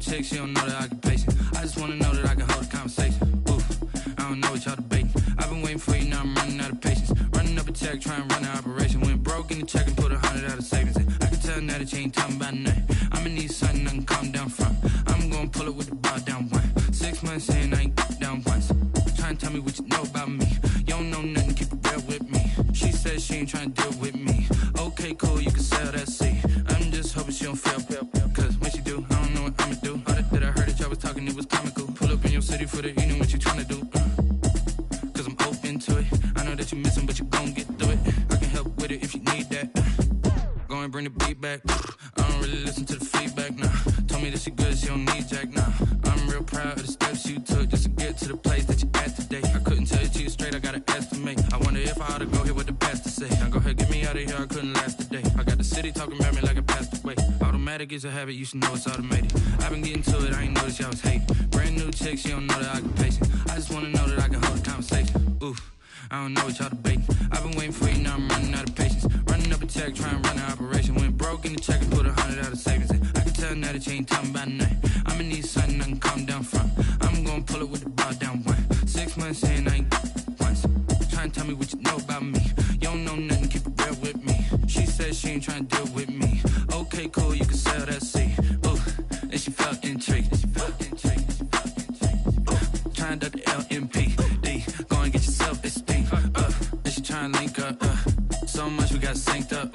chick, she don't know that I can patient. I just wanna know that I can hold a conversation. Oof, I don't know what y'all debating. I've been waiting for you, now I'm running out of patience. Running up a check, trying to run an operation. Went broke in the check and put 100 out of savings in. I can tell now that you ain't talking about nothing. I'ma need something I can calm down from. I'm gonna pull it with the bar down one. 6 months in, I ain't down once. Trying to tell me what you know about me. You don't know nothing, keep it real with me. She said she ain't trying to deal with me. Okay, cool, you can sell that seat. I'm just hoping she don't fail. Cause when she do, I don't know what I'ma do. All that I heard that y'all was talking, it was comical. Pull up in your city for the evening, what you trying to do? Cause I'm open to it. I know that you missing, but you gon' get through it. I can help with it if you need that. Go and bring the beat back. I don't really listen to the feedback, nah. Told me that she good, she don't need Jack, nah. I'm real proud of the steps you took just to get to the place that you at today. I couldn't tell you to you straight, I gotta estimate. I wonder if I ought to go hear what the pastor say. Now go ahead, get me out of here, I couldn't last a day. I got the city talking about me like I passed away. Automatic is a habit, you should know it's automated. I've been getting to it, I ain't noticed y'all was hating. Brand new chick, she don't know that I can patient. I just wanna know that I can hold a conversation. Oof, I don't know what y'all debating. I've been waiting for you, now I'm running out of patience. Running up a check, trying to run an operation. Went broke in the check and put 100 out of savings in. I can tell now that you ain't talking about nothing. I'ma need something I can calm down from. I'm gonna pull it with the bar down one. 6 months in, I ain't once. Trying to tell me what you know about me. You don't know nothing, keep it real with me. She said she ain't trying to deal with me. Okay, cool, you can sell that seat. Ooh, and she felt intrigued. Trying to duck the LMPD. Go and get yourself esteem. And she trying to link up. So much we got synced up.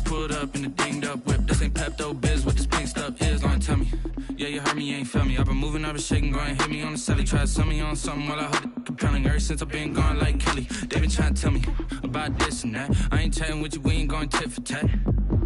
Pulled up in the dinged up whip. This ain't Pepto Biz, what this pink stuff is. Gonna tell me. Yeah, you heard me, you ain't felt me. I've been moving, I've been shaking, go and hit me on the celly. Try to sell me on something while I hold it compelling. Ever since I've been gone like Kelly, they been trying to tell me about this and that. I ain't chatting with you, we ain't going tit for tat.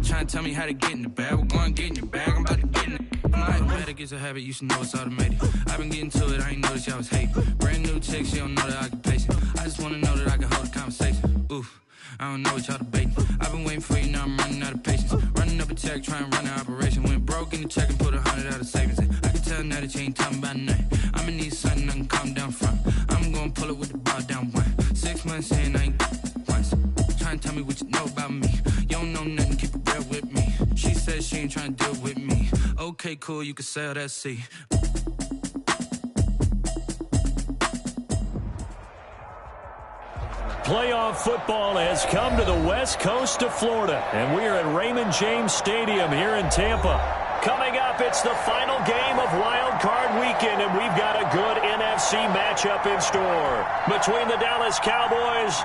Trying to tell me how to get in the bag. We're going to get in your bag, I'm about to get in it. Automatic is a habit, you should know it's automated. I've been getting to it, I ain't noticed y'all was hating. Brand new chick, she don't know that I can patient. I just wanna know that I can hold a conversation. Oof, I don't know what y'all debating. I've been waiting for you, now I'm running out of patience. Running up a check, trying to run an operation. Went broke in the check and put 100 out of savings in. I can tell now that you ain't talking about nothing. I'ma need something I can calm down from. I'm gonna pull it with the bar down one. 6 months in, I ain't once. Trying to tell me what you know about me. You don't know nothing, keep it real with me. She said she ain't trying to deal with me. Okay, cool, you can sell that seat. Playoff football has come to the west coast of Florida, and we are at Raymond James Stadium here in Tampa. Coming up, it's the final game of Wild Card Weekend, and we've got a good NFC matchup in store between the Dallas Cowboys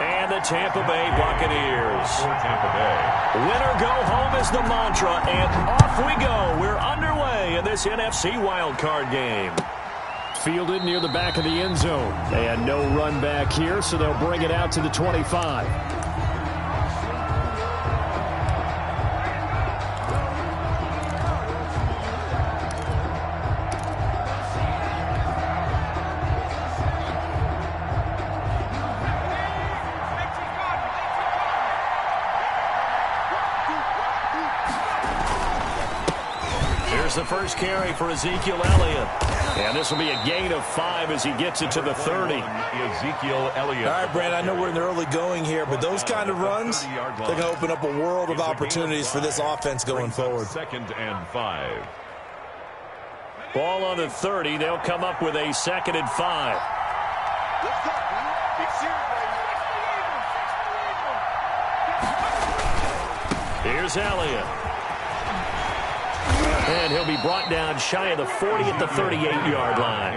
and the Tampa Bay Buccaneers. Win or go home is the mantra, and off we go. We're underway in this NFC Wild Card game. Fielded near the back of the end zone. They had no run back here, so they'll bring it out to the 25. Here's the first carry for Ezekiel Elliott. And this will be a gain of 5 as he gets it to the 30. Ezekiel Elliott. All right, Brand, I know we're in the early going here, but those kind of runs, they're going to open up a world of opportunities for this offense going forward. 2nd and 5. Ball on the 30. They'll come up with a 2nd and 5. Here's Elliott. And he'll be brought down shy of the 40 at the 38-yard line.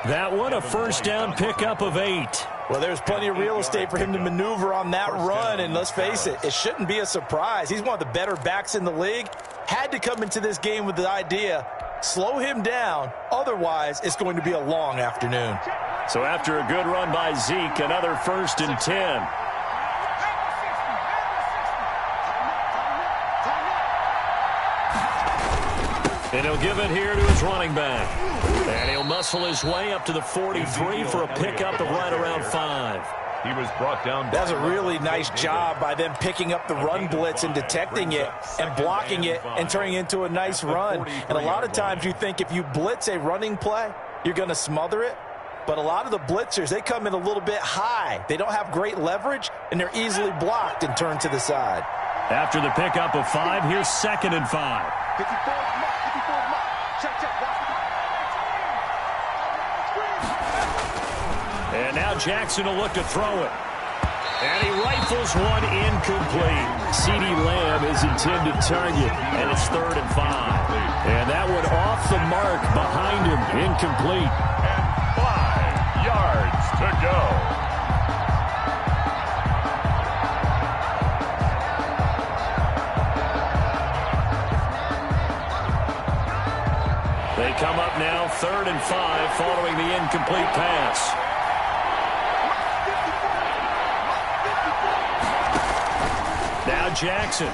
That one, a first down pickup of 8. Well, there's plenty of real estate for him to maneuver on that run, and let's face it, it shouldn't be a surprise. He's one of the better backs in the league. Had to come into this game with the idea, slow him down, otherwise it's going to be a long afternoon. So after a good run by Zeke, another 1st and 10. And he'll give it here to his running back. And he'll muscle his way up to the 43 for a pickup of right around 5. He was brought down. That's a really nice job by them picking up the run blitz and detecting it and blocking it and turning it into a nice run. And a lot of times you think if you blitz a running play, you're going to smother it. But a lot of the blitzers, they come in a little bit high. They don't have great leverage, and they're easily blocked and turned to the side. After the pickup of 5, here's 2nd and 5. And now Jackson will look to throw it. And he rifles one incomplete. CeeDee Lamb is intended target, and it's 3rd and 5. And that one off the mark behind him, incomplete. And 5 yards to go. They come up now 3rd and 5 following the incomplete pass. Now Jackson.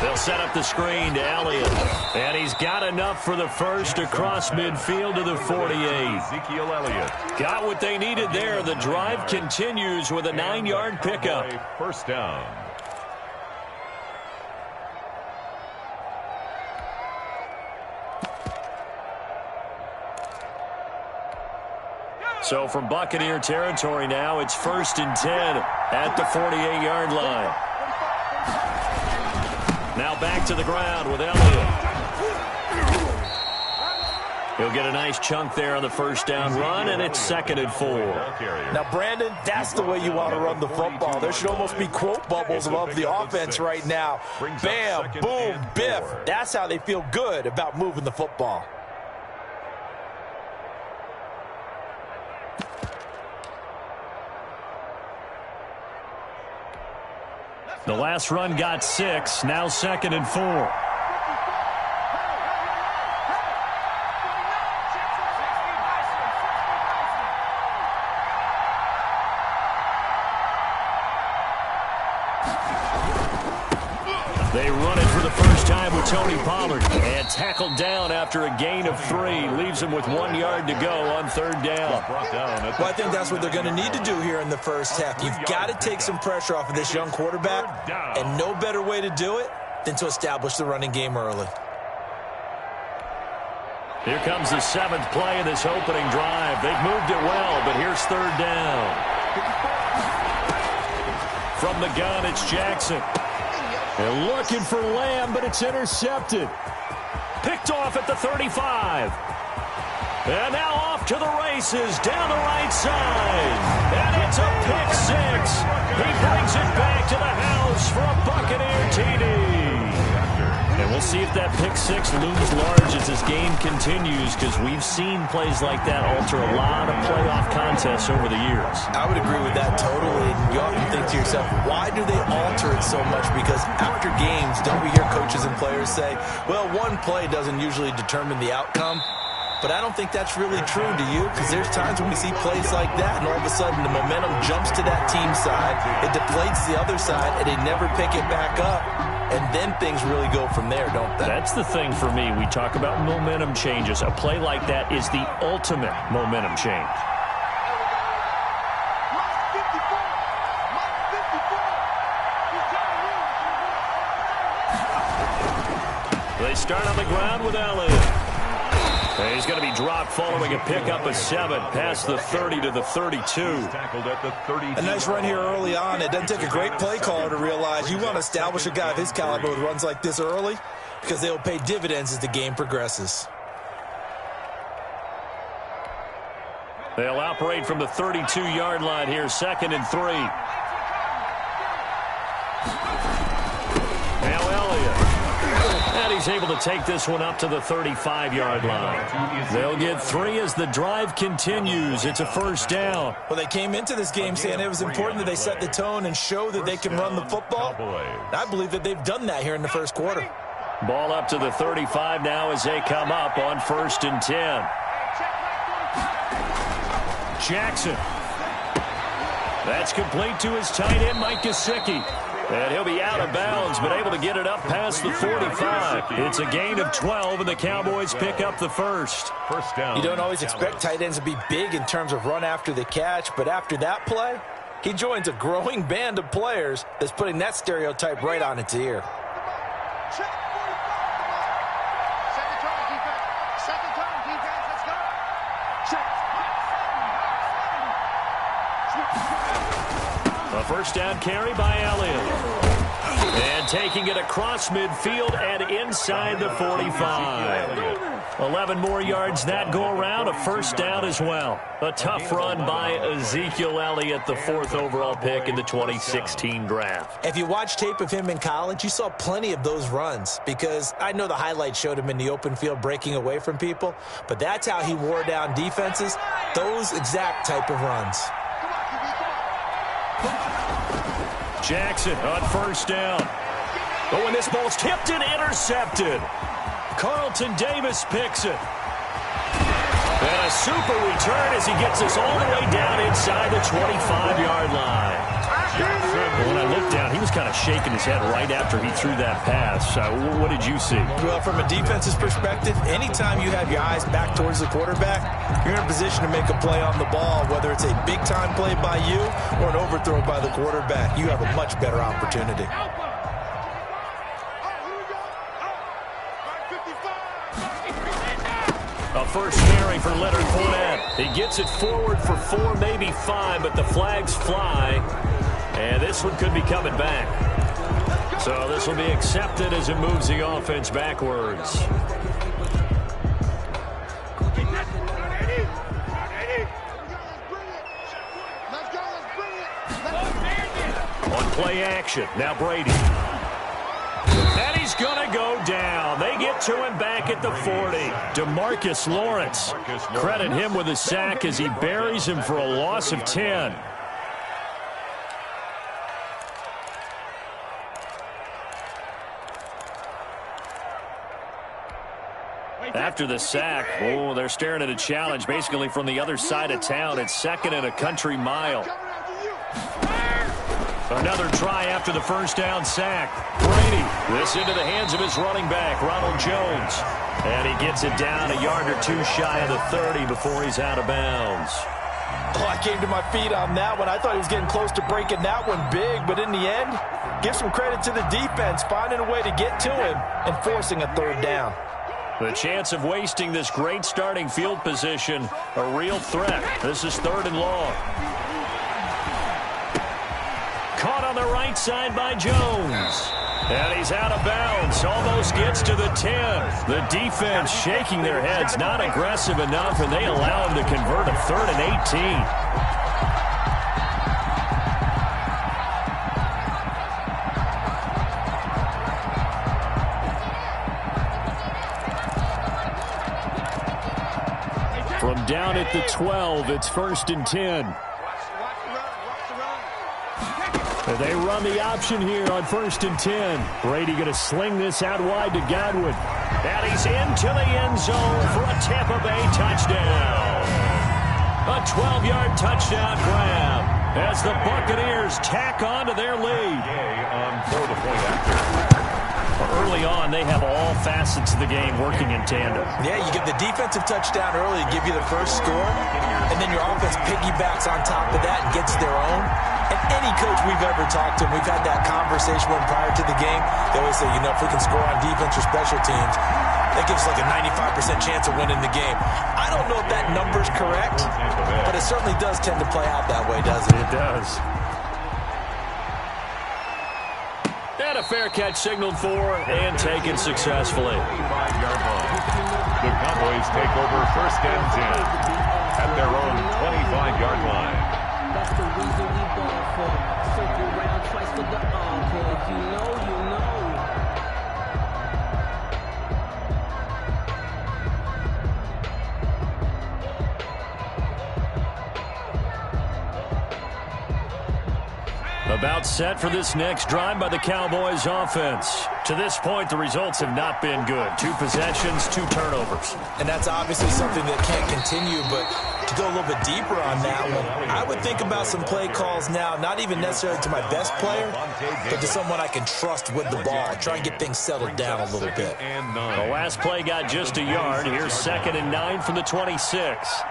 They'll set up the screen to Elliott. And he's got enough for the first across midfield to the 48. Ezekiel Elliott. Got what they needed there. The drive continues with a 9-yard pickup. First down. So from Buccaneer territory now, it's 1st and 10 at the 48-yard line. Now back to the ground with Elliott. He'll get a nice chunk there on the first down run, and it's 2nd and 4. Now, Brandon, that's the way you want to run the football. There should almost be quote bubbles above the offense right now. Bam, boom, biff. That's how they feel good about moving the football. The last run got 6, now 2nd and 4. They run it for the first time with Tony Pollard. And tackled down after a gain of 3. Leaves him with 1 yard to go on 3rd down. Well, I think that's what they're going to need to do here in the first half. You've got to take some pressure off of this young quarterback. And no better way to do it than to establish the running game early. Here comes the 7th play of this opening drive. They've moved it well, but here's 3rd down. From the gun, it's Jackson. They're looking for Lamb, but it's intercepted. Picked off at the 35. And now off to the races down the right side. And it's a pick 6. He brings it back to the house for a Buccaneer TD. And we'll see if that pick 6 looms large as this game continues, because we've seen plays like that alter a lot of playoff contests over the years. I would agree with that totally. You often think to yourself, why do they alter it so much? Because after games, don't we hear coaches and players say, well, one play doesn't usually determine the outcome? But I don't think that's really true, do you? Because there's times when we see plays like that, and all of a sudden the momentum jumps to that team side, it deflates the other side, and they never pick it back up. And then things really go from there, don't they? That's the thing for me. We talk about momentum changes. A play like that is the ultimate momentum change. They start on the ground with Elliott. And he's going to be dropped following a pickup of 7 past the 30 to the 32. Tackled at the 32. A nice run here early on. It doesn't take a great play caller to realize you want to establish a guy of his caliber with runs like this early, because they will pay dividends as the game progresses. They'll operate from the 32-yard line here, 2nd and 3. Now Elliott. And he's able to take this one up to the 35-yard line. They'll get 3 as the drive continues. It's a 1st down. Well, they came into this game saying it was important that they set the tone and show that they can run the football. I believe that they've done that here in the first quarter. Ball up to the 35 now as they come up on 1st and 10. Jackson. That's complete to his tight end, Mike Gesicki. And he'll be out of bounds, but able to get it up past the 45. It's a gain of 12, and the Cowboys pick up the first. First down. You don't always expect tight ends to be big in terms of run after the catch, but after that play, he joins a growing band of players that's putting that stereotype right on its ear. A first down carry by Elliott. And taking it across midfield and inside the 45. 11 more yards that go around, a first down as well. A tough run by Ezekiel Elliott, the 4th overall pick in the 2016 draft. If you watch tape of him in college, you saw plenty of those runs, because I know the highlights showed him in the open field breaking away from people, but that's how he wore down defenses, those exact type of runs. Jackson on first down. Oh, and this ball's tipped and intercepted. Carlton Davis picks it. And a super return as he gets us all the way down inside the 25-yard line. When I looked down, he was kind of shaking his head right after he threw that pass. What did you see? Well, from a defense's perspective, anytime you have your eyes back towards the quarterback, you're in a position to make a play on the ball, whether it's a big-time play by you or an overthrow by the quarterback. You have a much better opportunity. A first carry for Leonard Fournette. He gets it forward for 4, maybe 5, but the flags fly. And this one could be coming back. So this will be accepted as it moves the offense backwards. On play action, now Brady. And he's going to go down. They get to him back at the 40. DeMarcus Lawrence. Credit him with a sack as he buries him for a loss of 10. After the sack, oh, they're staring at a challenge basically from the other side of town. It's 2nd and a country mile. Another try after the first down sack. Brady, this into the hands of his running back, Ronald Jones. And he gets it down a yard or 2 shy of the 30 before he's out of bounds. Oh, I came to my feet on that one. I thought he was getting close to breaking that one big, but in the end, give some credit to the defense, finding a way to get to him and forcing a 3rd down. The chance of wasting this great starting field position, a real threat. This is 3rd and long. Caught on the right side by Jones. And he's out of bounds. Almost gets to the 10. The defense shaking their heads, not aggressive enough, and they allow him to convert a 3rd and 18. From down at the 12, it's 1st and 10. They run the option here on 1st and 10. Brady going to sling this out wide to Godwin. And he's into the end zone for a Tampa Bay touchdown. A 12-yard touchdown grab as the Buccaneers tack on to their lead. For the point after. Early on, they have all facets of the game working in tandem. Yeah, you get the defensive touchdown early to give you the first score, and then your offense piggybacks on top of that and gets their own. And any coach we've ever talked to, we've had that conversation when prior to the game, they always say, you know, if we can score on defense or special teams, that gives us like a 95% chance of winning the game. I don't know if that number's correct, but it certainly does tend to play out that way, doesn't it? It does. And a fair catch signaled for and taken successfully. 25-yard line. The Cowboys take over 1st and 10 at their own 25-yard line. That's the reason we ball for. Circle round twice for the encore. If you know, you know. About set for this next drive by the Cowboys offense. To this point, the results have not been good. 2 possessions, 2 turnovers. And that's obviously something that can't continue, but to go a little bit deeper on that one, I would think about some play calls now, not even necessarily to my best player, but to someone I can trust with the ball. Try and get things settled down a little bit. The last play got just a yard. Here's 2nd and 9 from the 26.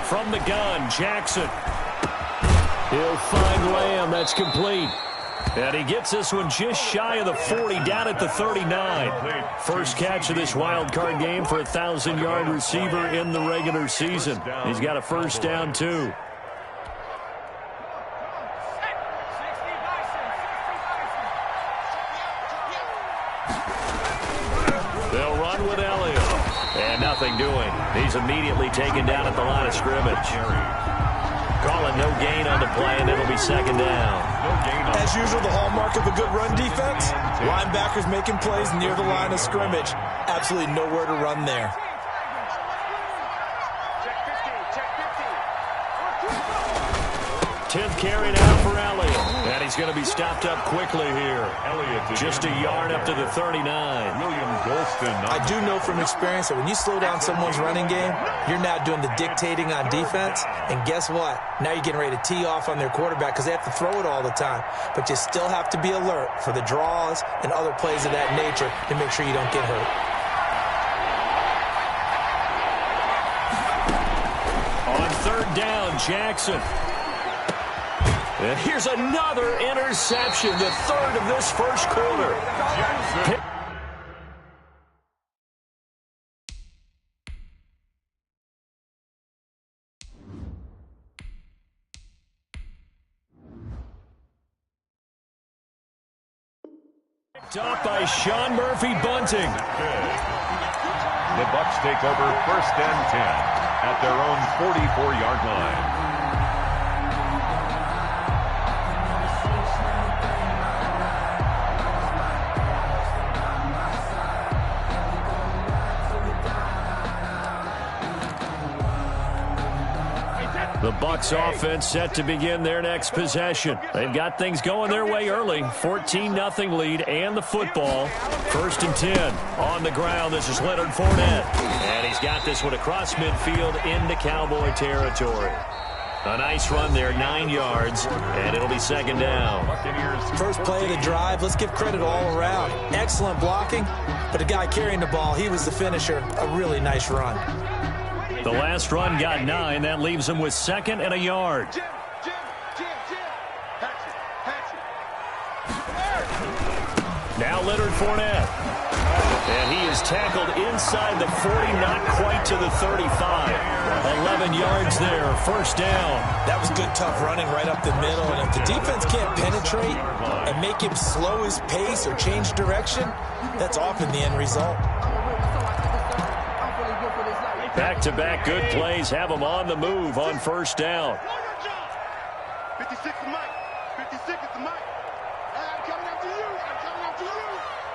From the gun, Jackson. He'll find Lamb. That's complete. And he gets this one just shy of the 40, down at the 39. First catch of this wild card game for a 1,000-yard receiver in the regular season. He's got a first down, too. And nothing doing. He's immediately taken down at the line of scrimmage. Calling no gain on the play, and it'll be second down. As usual, the hallmark of a good run defense, linebackers making plays near the line of scrimmage. Absolutely nowhere to run there. Tenth carry now for Elliott. And he's going to be stopped up quickly here. Just a yard up to the 39. I do know from experience that when you slow down someone's running game, you're now doing the dictating on defense. And guess what? Now you're getting ready to tee off on their quarterback because they have to throw it all the time. But you still have to be alert for the draws and other plays of that nature to make sure you don't get hurt. On third down, Jackson. And here's another interception, the third of this first quarter. Picked up by Sean Murphy Bunting. The Bucs take over 1st and 10 at their own 44-yard line. The Bucs offense set to begin their next possession. They've got things going their way early. 14-0 lead and the football. 1st and 10 on the ground. This is Leonard Fournette. And he's got this one across midfield into Cowboy territory. A nice run there, 9 yards, and it'll be second down. First play of the drive, let's give credit all around. Excellent blocking, but the guy carrying the ball, he was the finisher. A really nice run. The last run got 9. That leaves him with 2nd and a yard. Now Leonard Fournette. And he is tackled inside the 40, not quite to the 35. 11 yards there, 1st down. That was good, tough running right up the middle. And if the defense can't penetrate and make him slow his pace or change direction, that's often the end result. Back-to-back good plays have them on the move on 1st down. 56 to Mike. 56 to Mike. I'm coming up to you. I'm coming up to you.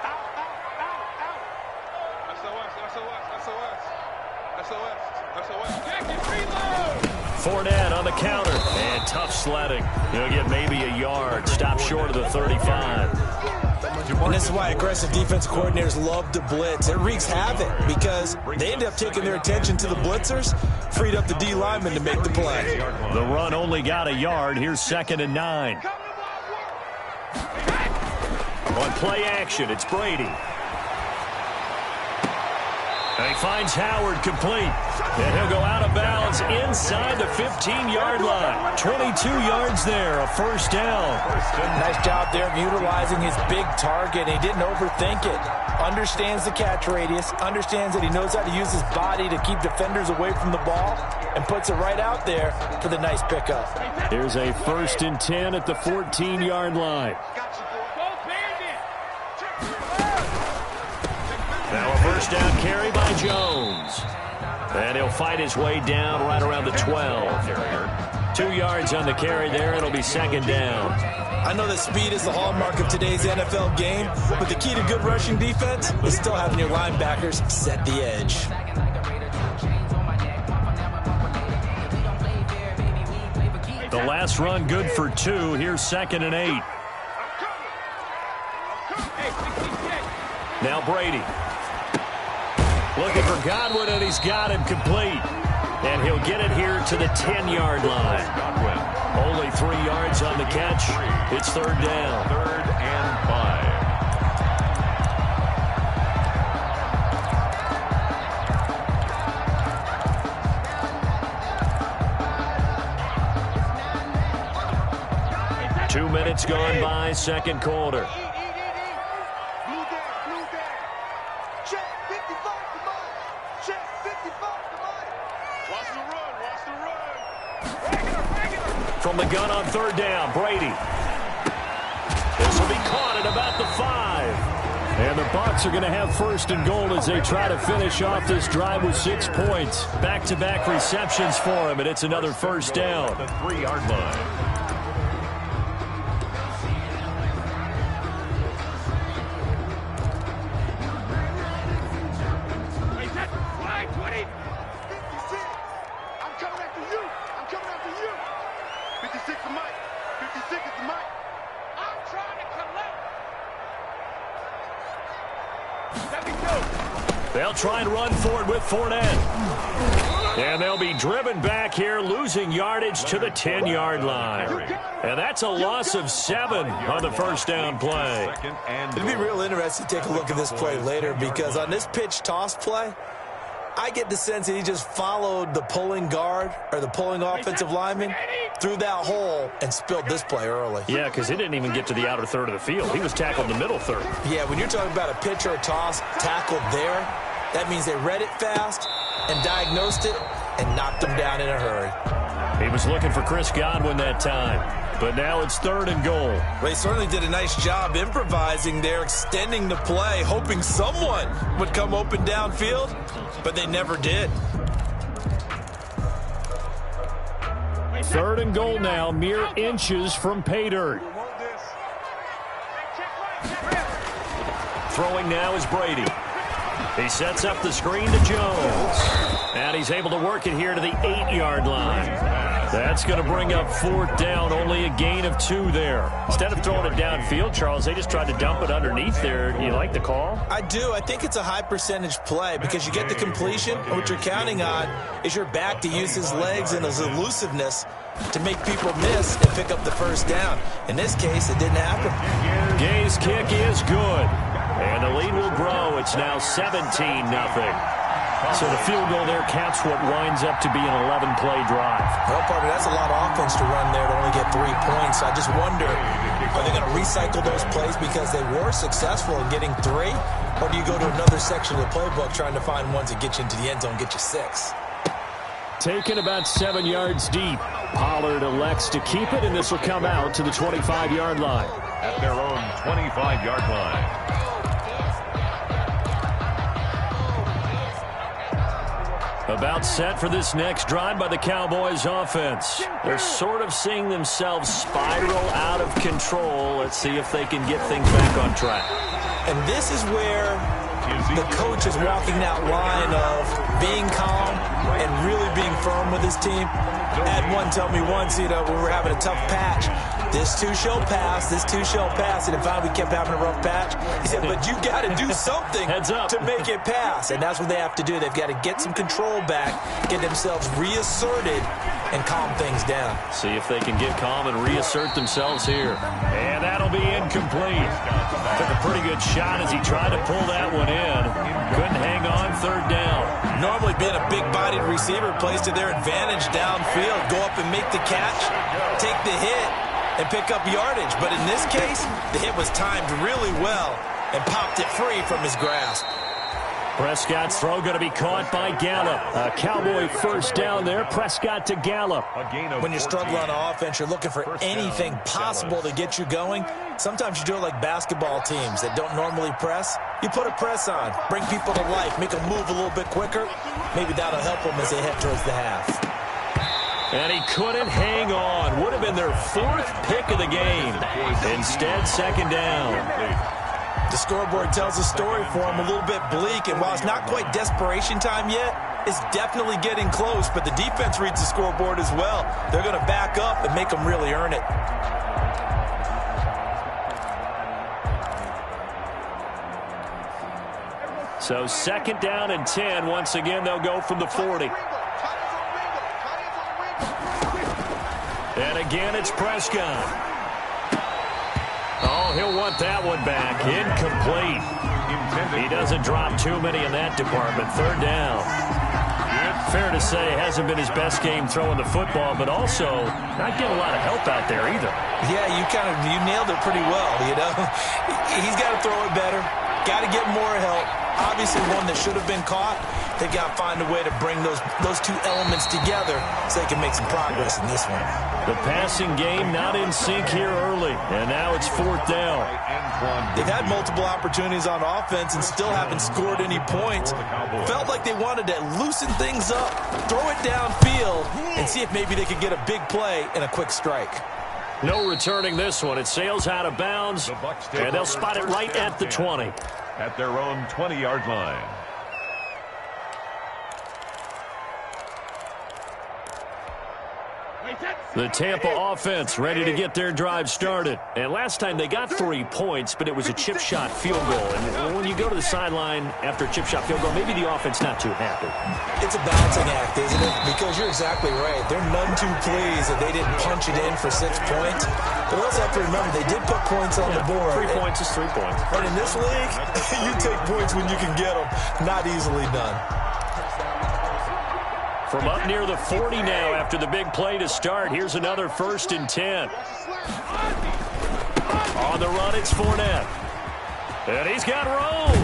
Out, out, out, out. SOS. Jackson, reload. Fournette on the counter. And tough sledding. He'll get maybe a yard. Stop short of the 35. And this is why aggressive defense coordinators love to blitz. It wreaks havoc because they end up taking their attention to the blitzers, freed up the D lineman to make the play. The run only got a yard. Here's 2nd and 9. On play action, it's Brady. And he finds Howard complete. And he'll go out of bounds inside the 15-yard line. 22 yards there, a 1st down. Nice job there of utilizing his big target. He didn't overthink it. Understands the catch radius. Understands that he knows how to use his body to keep defenders away from the ball. And puts it right out there for the nice pickup. Here's a 1st and 10 at the 14-yard line. Now a 1st down carry by Jones. And he'll fight his way down right around the 12. 2 yards on the carry there. It'll be 2nd down. I know that speed is the hallmark of today's NFL game, but the key to good rushing defense is still having your linebackers set the edge. The last run good for 2. Here's 2nd and 8. Now Brady. Looking for Godwin, and he's got him complete. And he'll get it here to the 10-yard line. Only 3 yards on the catch. It's 3rd down. 3rd and 5. Two minutes gone by, 2nd quarter. From the gun on 3rd down, Brady. This will be caught at about the 5. And the Bucs are going to have first and goal as they try to finish off this drive with 6 points. Back-to-back receptions for him, and it's another first down. The 3-yard line. They'll try and run for it with Fournette. And they'll be driven back here, losing yardage to the 10-yard line. And that's a loss of 7 on the first down play. It'd be real interesting to take a look at this play later, because on this pitch toss play, I get the sense that he just followed the pulling guard or the pulling offensive lineman through that hole and spilled this play early. Yeah, because he didn't even get to the outer third of the field. He was tackled in the middle third. Yeah, when you're talking about a pitch or a toss tackled there, that means they read it fast and diagnosed it and knocked him down in a hurry. He was looking for Chris Godwin that time, but now it's 3rd and goal. Well, they certainly did a nice job improvising there, extending the play, hoping someone would come open downfield, but they never did. 3rd and goal now, mere inches from pay dirt. Throwing now is Brady. He sets up the screen to Jones. And he's able to work it here to the 8-yard line. That's going to bring up 4th down, only a gain of 2 there. Instead of throwing it downfield, Charles, they just tried to dump it underneath there. Do you like the call? I do. I think it's a high percentage play because you get the completion. What you're counting on is your back to use his legs and his elusiveness to make people miss and pick up the first down. In this case, it didn't happen. Gay's kick is good. And the lead will grow. It's now 17-0. So the field goal there counts what winds up to be an 11-play drive. Well, partner, that's a lot of offense to run there to only get 3 points. I just wonder, are they going to recycle those plays because they were successful in getting 3? Or do you go to another section of the playbook trying to find ones that get you into the end zone, get you 6? Taken about 7 yards deep. Pollard elects to keep it, and this will come out to the 25-yard line. At their own 25-yard line. About set for this next drive by the Cowboys offense. They're sort of seeing themselves spiral out of control. Let's see if they can get things back on track. And this is where the coach is walking that line of being calm and really being firm with his team. Had one tell me once, we were having a tough patch. This too shall pass, this too shall pass. And finally we kept having a rough patch. He said, but you got to do something to make it pass. And that's what they have to do. They've got to get some control back, get themselves reasserted, and calm things down. See if they can get calm and reassert themselves here. And that'll be incomplete. Took a pretty good shot as he tried to pull that one in. Couldn't hang on, 3rd down. Normally being a big-bodied receiver plays to their advantage downfield. Go up and make the catch, take the hit, and pick up yardage. But in this case, the hit was timed really well and popped it free from his grasp. Prescott's throw going to be caught by Gallup. A Cowboy first down there. Prescott to Gallup. When you struggle on offense, you're looking for anything possible to get you going. Sometimes you do it like basketball teams that don't normally press. You put a press on, bring people to life, make them move a little bit quicker. Maybe that'll help them as they head towards the half. And he couldn't hang on. Would have been their 4th pick of the game. Instead, 2nd down. The scoreboard tells a story for him, a little bit bleak, and while it's not quite desperation time yet, it's definitely getting close, but the defense reads the scoreboard as well. They're going to back up and make them really earn it. So 2nd down and 10. Once again, they'll go from the 40. And again, it's Prescott. Oh, he'll want that one back. Incomplete. He doesn't drop too many in that department. 3rd down. Fair to say, hasn't been his best game throwing the football, but also not getting a lot of help out there either. Yeah, you nailed it pretty well, He's got to throw it better. Got to get more help. Obviously one that should have been caught. They've got to find a way to bring those two elements together so they can make some progress in this one. The passing game not in sync here early, and now it's 4th down. They've had multiple opportunities on offense and still haven't scored any points. Felt like they wanted to loosen things up, throw it downfield, and see if maybe they could get a big play and a quick strike. No returning this one. It sails out of bounds, and they'll spot it right at the 20. At their own 20-yard line. The Tampa offense ready to get their drive started. And last time they got 3 points, but it was a chip shot field goal. And when you go to the sideline after a chip shot field goal, maybe the offense not too happy. It's a balancing act, isn't it? Because you're exactly right. They're none too pleased that they didn't punch it in for 6 points. But we also have to remember they did put points on the board. 3 points is 3 points. And in this league, you take points when you can get them. Not easily done. From up near the 40 now after the big play to start. Here's another 1st and 10. On the run, it's Fournette. And he's got room.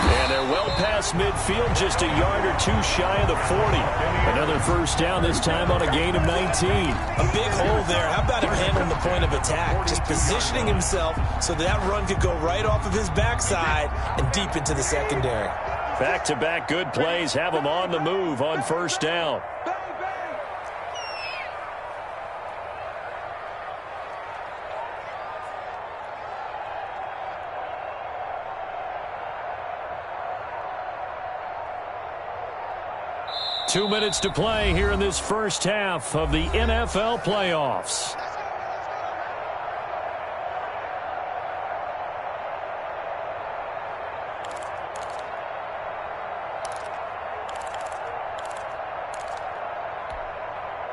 And they're well past midfield, just a yard or two shy of the 40. Another 1st down, this time on a gain of 19. A big hole there. How about him handling the point of attack? Just positioning himself so that run could go right off of his backside and deep into the secondary. Back-to-back good plays have them on the move on 1st down. Two minutes to play here in this first half of the NFL playoffs.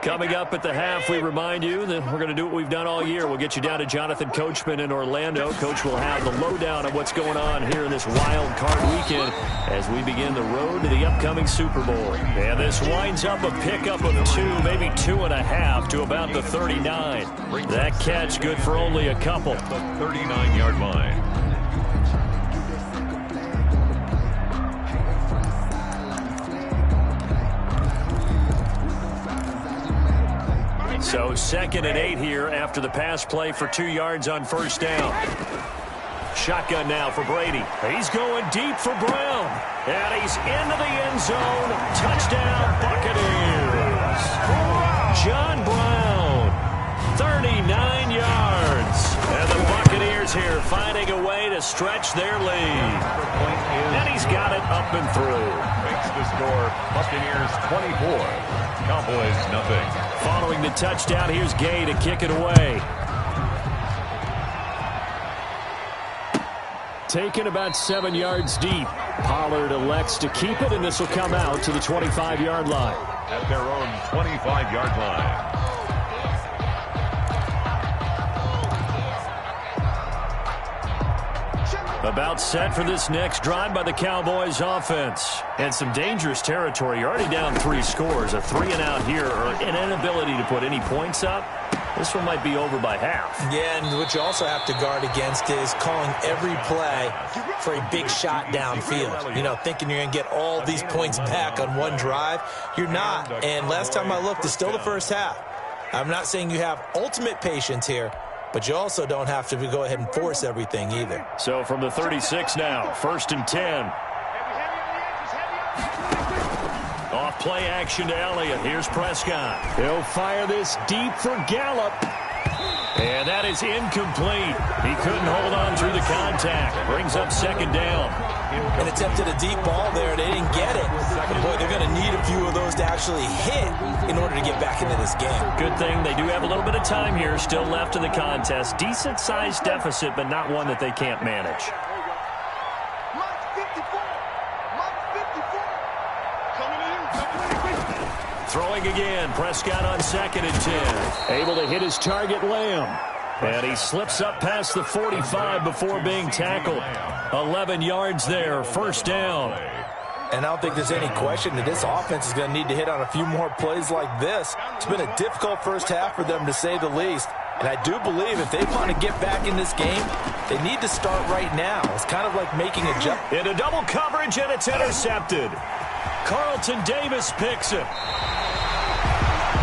Coming up at the half, we remind you that we're going to do what we've done all year. We'll get you down to Jonathan Coachman in Orlando. Coach will have the lowdown of what's going on here in this wild card weekend as we begin the road to the upcoming Super Bowl. And this winds up a pickup of 2, maybe 2.5 to about the 39. That catch good for only a couple. The 39-yard line. So 2nd and 8 here after the pass play for 2 yards on 1st down. Shotgun now for Brady. He's going deep for Brown. And he's into the end zone. Touchdown, Buccaneers. John Brown, 39 yards. And the Buccaneers here finding a way to stretch their lead. And he's got it up and through. Makes the score Buccaneers 24, Cowboys nothing. Following the touchdown, here's Gay to kick it away. Taken about 7 yards deep. Pollard elects to keep it, and this will come out to the 25-yard line. At their own 25-yard line. About set for this next drive by the Cowboys offense. And some dangerous territory. You're already down 3 scores. A 3-and-out here, or an inability to put any points up. This one might be over by half. Yeah, and what you also have to guard against is calling every play for a big shot downfield. You know, thinking you're going to get all these points back on one drive. You're not. And last time I looked, it's still the first half. I'm not saying you have ultimate patience here, but you also don't have to go ahead and force everything either. So from the 36 now, 1st and 10. Off play action to Elliott. Here's Prescott. He'll fire this deep for Gallup. And that is incomplete. He couldn't hold on through the contact. Brings up 2nd down. And attempted a deep ball there. They didn't get it. But boy, they're going to need a few of those to actually hit in order to get back into this game. Good thing they do have a little bit of time here still left in the contest. Decent-sized deficit, but not one that they can't manage. Throwing again. Prescott on 2nd and 10. Able to hit his target, Lamb. And he slips up past the 45 before being tackled. 11 yards there. 1st down. And I don't think there's any question that this offense is going to need to hit on a few more plays like this. It's been a difficult first half for them, to say the least. And I do believe if they want to get back in this game, They need to start right now. It's kind of like making a jump. Into double coverage, and it's intercepted. Carlton Davis picks it.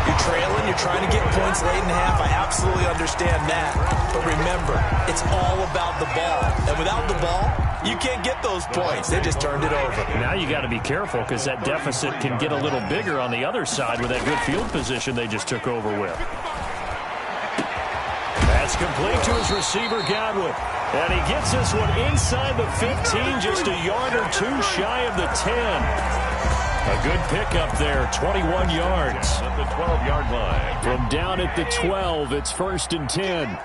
You're trailing, you're trying to get points late in half. I absolutely understand that. But remember, it's all about the ball. And without the ball, you can't get those points. They just turned it over. Now you got to be careful because that deficit can get a little bigger on the other side with that good field position they just took over with. That's complete to his receiver, Godwin. And he gets this one inside the 15, just a yard or two shy of the 10. A good pickup there, 21 yards. At the 12-yard line. From down at the 12, it's 1st and 10.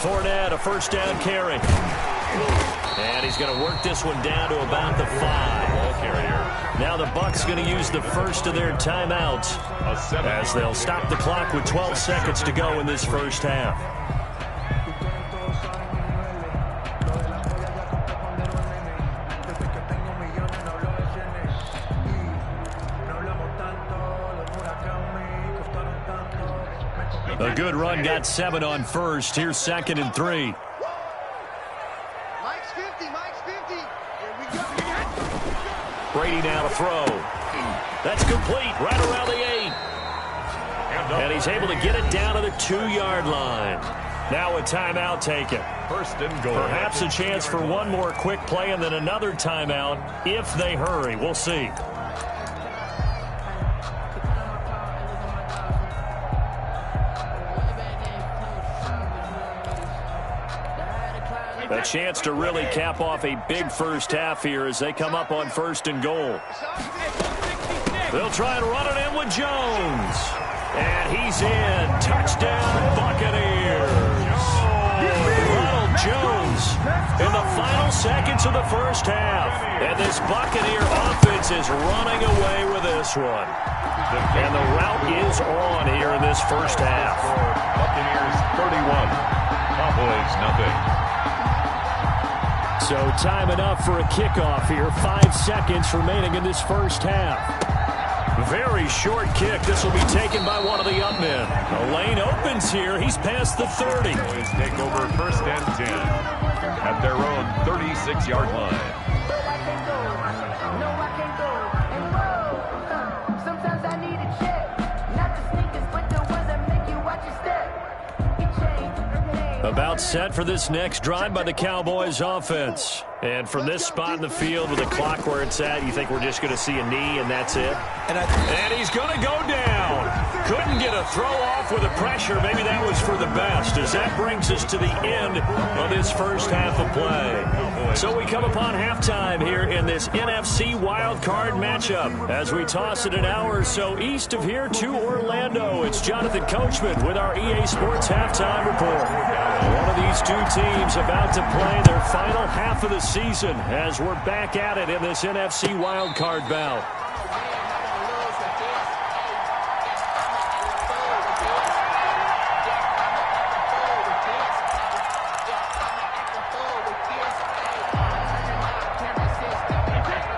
Fournette, a first down carry. And he's going to work this one down to about the 5. Ball carrier. Now the Bucs going to use the first of their timeouts as they'll stop the clock with 12 seconds to go in this first half. A good run, got 7 on first. Here's 2nd and 3. Mike's 50, Mike's 50. Here we go. Brady now to throw. That's complete, right around the 8. And he's able to get it down to the 2-yard line. Now a timeout taken. 1st and goal. Perhaps a chance for one more quick play and then another timeout if they hurry. We'll see. A chance to really cap off a big first half here as they come up on 1st and goal. They'll try and run it in with Jones. And he's in. Touchdown, Buccaneers. Ronald Jones in the final seconds of the first half. And this Buccaneer offense is running away with this one. And the route is on here in this first half. Buccaneers 31. Cowboys nothing. So time enough for a kickoff here. 5 seconds remaining in this first half. Very short kick. This will be taken by one of the up men. The lane opens here. He's past the 30. Cowboys take over 1st and 10 at their own 36-yard line. Sometimes I need a check. Not the sneakers, but the ones that make you watch your step. About set for this next drive by the Cowboys offense. And from this spot in the field with the clock where it's at, you think we're just going to see a knee and that's it? And he's going to go down. Couldn't get a throw off with the pressure. Maybe that was for the best as that brings us to the end of this first half of play. So we come upon halftime here in this NFC wildcard matchup as we toss it an hour or so east of here to Orlando. It's Jonathan Coachman with our EA Sports halftime report. One of these two teams about to play their final half of the season as we're back at it in this NFC wildcard bout.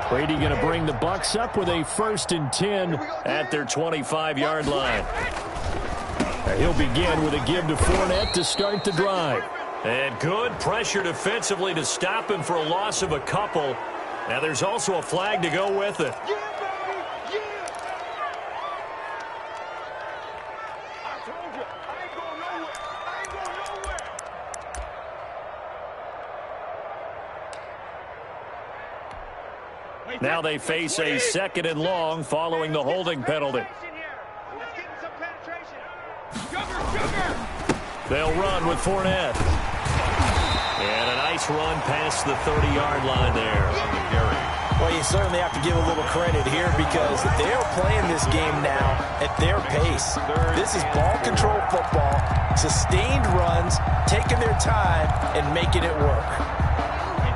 Brady going to bring the Bucs up with a 1st and 10 at their 25-yard line. He'll begin with a give to Fournette to start the drive. And good pressure defensively to stop him for a loss of a couple. Now there's also a flag to go with it. Now they face a 2nd and long following the holding penalty. They'll run with Fournette. And a nice run past the 30-yard line there. Well, you certainly have to give a little credit here because they are playing this game now at their pace. This is ball control football, sustained runs, taking their time and making it work.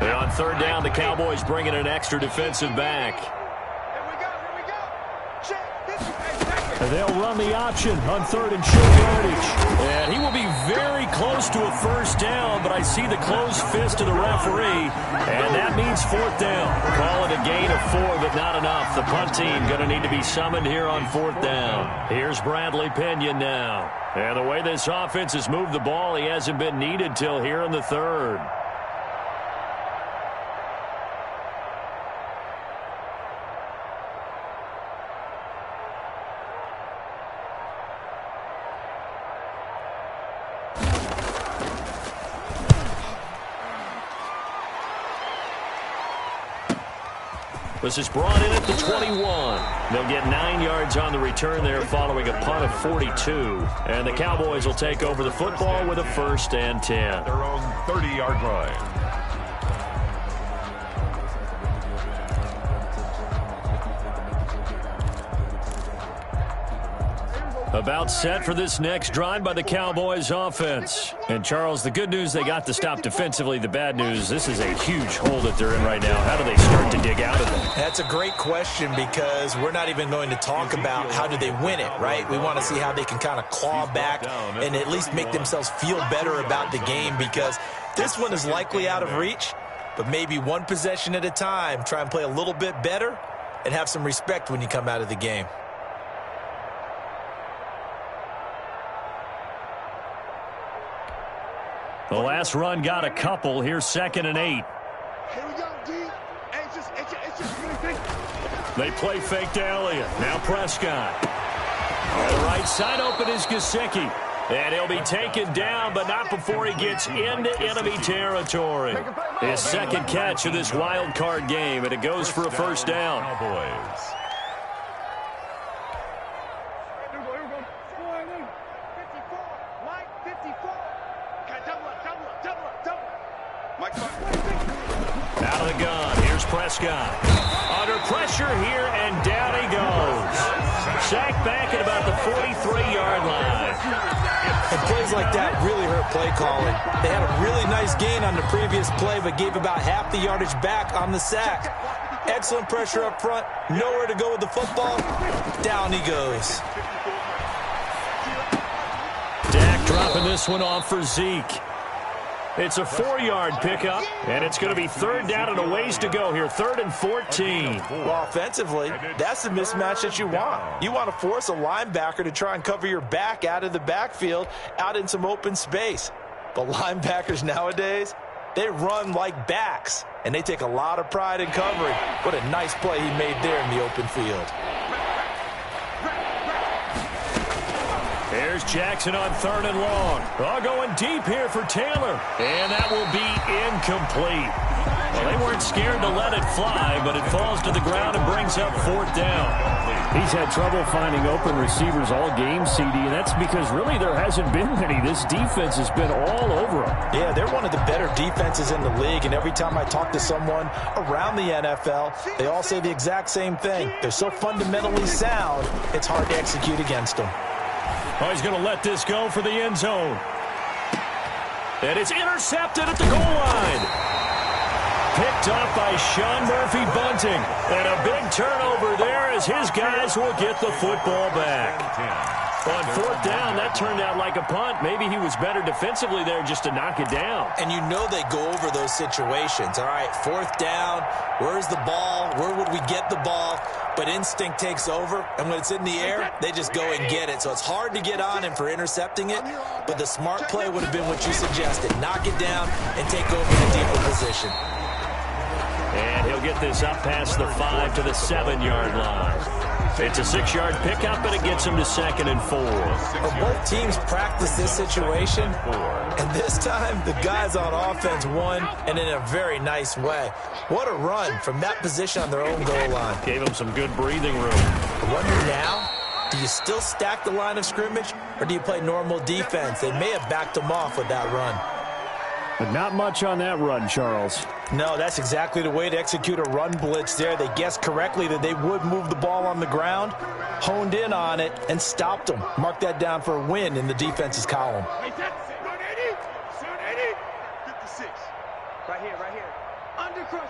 And on 3rd down, the Cowboys bringing an extra defensive back. They'll run the option on 3rd and short yardage. And he will be very close to a first down, but I see the closed fist of the referee, and that means 4th down. Call it a gain of 4, but not enough. The punt team going to need to be summoned here on 4th down. Here's Bradley Pinion now. And the way this offense has moved the ball, he hasn't been needed till here in the 3rd. This is brought in at the 21. They'll get 9 yards on the return there following a punt of 42. And the Cowboys will take over the football with a 1st and 10. Their own 30-yard line. About set for this next drive by the Cowboys offense. And, Charles, the good news, they got to stop defensively. The bad news, this is a huge hole that they're in right now. How do they start to dig out of it? That's a great question because we're not even going to talk about how do they win it, right? We want to see how they can kind of claw back and at least make themselves feel better about the game because this one is likely out of reach, but maybe one possession at a time. Try and play a little bit better and have some respect when you come out of the game. The last run got a couple. Here's 2nd and 8. Here we go, D. They play fake to Elliott. Now Prescott. On the right side open is Gesicki. And he'll be taken down, but not before he gets into enemy territory. His 2nd catch of this wild card game, and it goes for a 1st down. Cowboys. Out of the gun, here's Prescott. Under pressure here, and down he goes. Sacked back at about the 43-yard line. And plays like that really hurt play calling. They had a really nice gain on the previous play, but gave about half the yardage back on the sack. Excellent pressure up front. Nowhere to go with the football. Down he goes. Dak dropping this one off for Zeke. It's a 4-yard pickup, and it's going to be 3rd down and a ways to go here. 3rd and 14. Well, offensively, that's the mismatch that you want. You want to force a linebacker to try and cover your back out of the backfield, out in some open space. But linebackers nowadays, they run like backs, and they take a lot of pride in covering. What a nice play he made there in the open field. There's Jackson on 3rd and long. Oh, going deep here for Taylor. And that will be incomplete. Well, they weren't scared to let it fly, but it falls to the ground and brings up 4th down. He's had trouble finding open receivers all game, CD, and that's because really there hasn't been many. This defense has been all over him. Yeah, they're one of the better defenses in the league, and every time I talk to someone around the NFL, they all say the exact same thing. They're so fundamentally sound, it's hard to execute against them. Oh, he's going to let this go for the end zone. And it's intercepted at the goal line. Picked up by Sean Murphy Bunting. And a big turnover there as his guys will get the football back. On 4th down, that turned out like a punt. Maybe he was better defensively there just to knock it down. And you know they go over those situations. All right, 4th down, where's the ball? Where would we get the ball? But instinct takes over, and when it's in the air, they just go and get it. So it's hard to get on him for intercepting it, but the smart play would have been what you suggested. Knock it down and take over the deeper position. And he'll get this up past the 5 to the 7-yard line. It's a 6-yard pickup, and it gets him to 2nd and 4. Well, both teams practice this situation, and this time the guys on offense won, and in a very nice way. What a run from that position on their own goal line. Gave him some good breathing room. I wonder now, do you still stack the line of scrimmage, or do you play normal defense? They may have backed them off with that run. But not much on that run, Charles. No, that's exactly the way to execute a run blitz there. They guessed correctly that they would move the ball on the ground, honed in on it, and stopped them. Mark that down for a win in the defense's column. 56. Right here. Under crunch.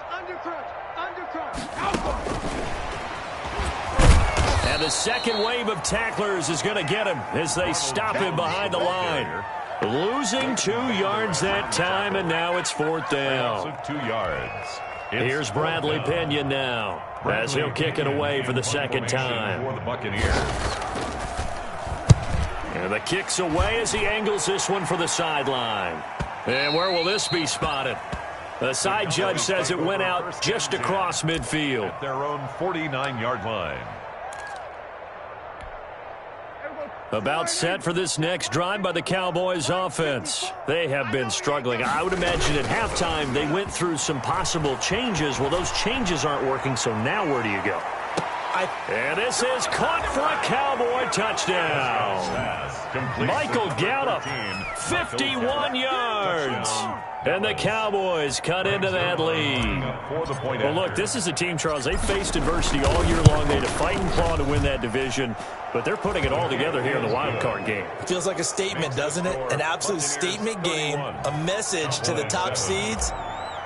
And the second wave of tacklers is going to get him as they stop him behind the line. Losing 2 yards that time, and now it's 4th down. 2 yards. Here's Bradley Pinion now, as he'll kick it away for the second time. For the Buccaneers. And the kick's away as he angles this one for the sideline. And where will this be spotted? The side judge says it went out just across midfield. At their own 49-yard line. About set for this next drive by the Cowboys offense. They have been struggling. I would imagine at halftime they went through some possible changes. Well, those changes aren't working, so now where do you go? And this is caught for a Cowboy touchdown. Michael Gallup, 51 yards. And the Cowboys cut into that lead. Well, look, this is a team, Charles. They faced adversity all year long. They had to fight and claw to win that division, but they're putting it all together here in the wild card game. Feels like a statement, doesn't it? An absolute statement game, a message to the top seeds.